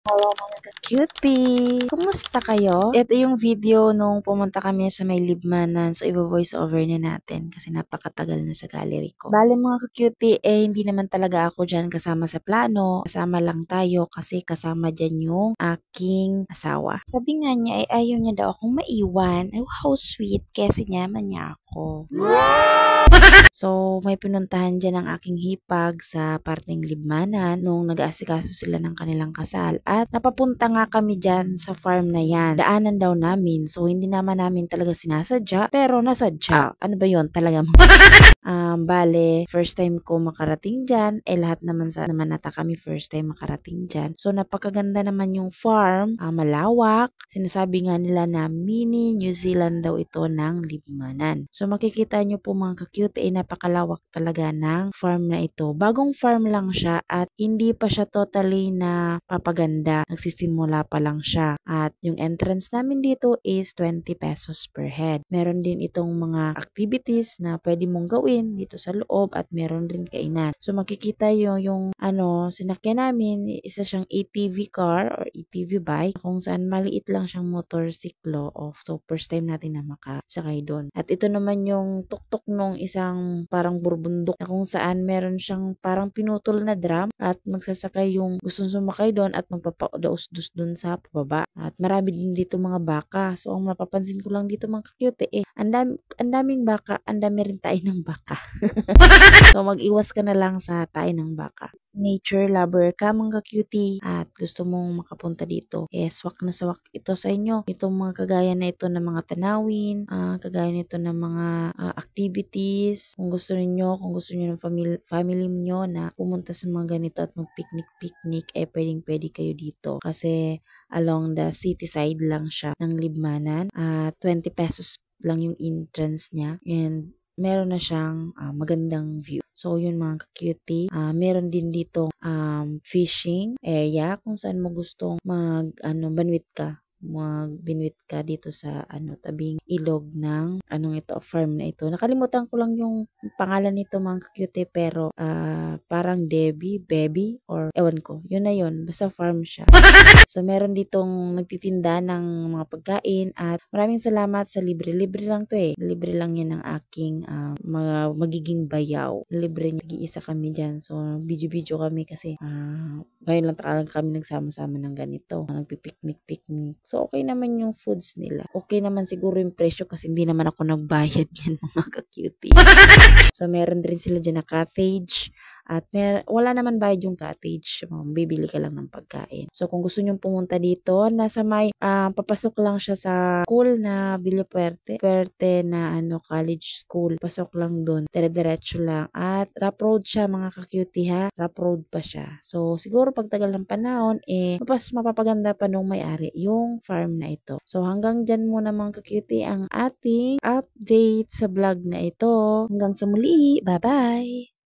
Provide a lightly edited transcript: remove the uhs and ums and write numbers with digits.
Hello mga ka-cutie! Kumusta kayo? Ito yung video nung pumunta kami sa may Libmanan. So, i-voice over na natin kasi napakatagal na sa gallery ko. Bale mga ka-cutie, hindi naman talaga ako dyan kasama sa plano. Kasama lang tayo kasi kasama dyan yung aking asawa. Sabi nga niya ayaw niya daw akong maiwan. Ay, how sweet kasi sinyaman niya ako. So, may pinuntahan dyan ang aking hipag sa parteng Libmanan nung nag-aasikaso sila ng kanilang kasal. At napapunta nga kami dyan sa farm na yan. Daanan daw namin. So, hindi naman namin talaga sinasadya. Pero nasadya. Ano ba yon talaga? Bale, first time ko makarating dyan. Lahat naman sa naman nata kami first time makarating dyan. So, napakaganda naman yung farm. Malawak. Sinasabi nga nila na mini New Zealand daw ito ng Libmanan. So, makikita nyo po mga ka-cute, napakalawak talaga ng farm na ito. Bagong farm lang siya at hindi pa siya totally na papaganda. Nagsisimula pa lang siya. At yung entrance namin dito is 20 pesos per head. Meron din itong mga activities na pwede mong gawin dito sa loob at meron rin kainan. So makikita yung sinakyan namin, isa siyang ATV car or ATV bike kung saan maliit lang siyang motorsiklo. So first time natin na makasakay doon. At ito naman yung tuktok nung isang parang burbundok na kung saan meron siyang parang pinutol na drum at magsasakay yung gustong sumakay doon at magpapadaos-dos doon sa pababa. At marami din dito mga baka. So ang mapapansin ko lang dito mga cute ang daming baka, ang dami rin tayo ng baka. So mag-iwas ka na lang sa tayo ng baka. Nature lover ka mga cutie at gusto mong makapunta dito, swak na swak ito sa inyo. Itong mga kagaya na ito ng mga tanawin, kagaya nito ng mga activities. Kung gusto niyo ng family niyo na pumunta sa mga ganito at mag-picnic, pwedeng-pwede kayo dito. Kasi along the city side lang siya ng Libmanan. 20 pesos lang yung entrance niya and meron na siyang magandang view. So, yun mga ka-cutie. Meron din dito fishing area kung saan mo gustong magbinwit ka dito sa tabing ilog ng farm na ito. Nakalimutan ko lang yung pangalan nito mga ka-cutie pero parang baby or ewan ko. Yun na yun. Basta farm siya. So, meron ditong nagtitinda ng mga pagkain at maraming salamat sa libre. Libre lang to Libre lang yan ng aking magiging bayaw. Libre niya. Isa kami dyan. So, video kami kasi ngayon lang talaga kami nagsama-sama ng ganito. Nagpipiknik. So, okay naman yung foods nila. Okay naman siguro yung presyo kasi hindi naman ako nagbayad yan mga ka-cutie. So, meron din sila dyan na cottage. At wala naman bayad yung cottage. Bibili ka lang ng pagkain. So, kung gusto nyong pumunta dito, nasa may, papasok lang siya sa school na Villa Puerte na college school. Pasok lang doon. Dire-diretso lang. At rough road siya mga ka-cutie ha. Rough road pa siya. So, siguro pagtagal ng panahon, mapapaganda pa nung may-ari yung farm na ito. So, hanggang dyan muna mga ka-cutie ang ating update sa vlog na ito. Hanggang sa muli. Bye-bye!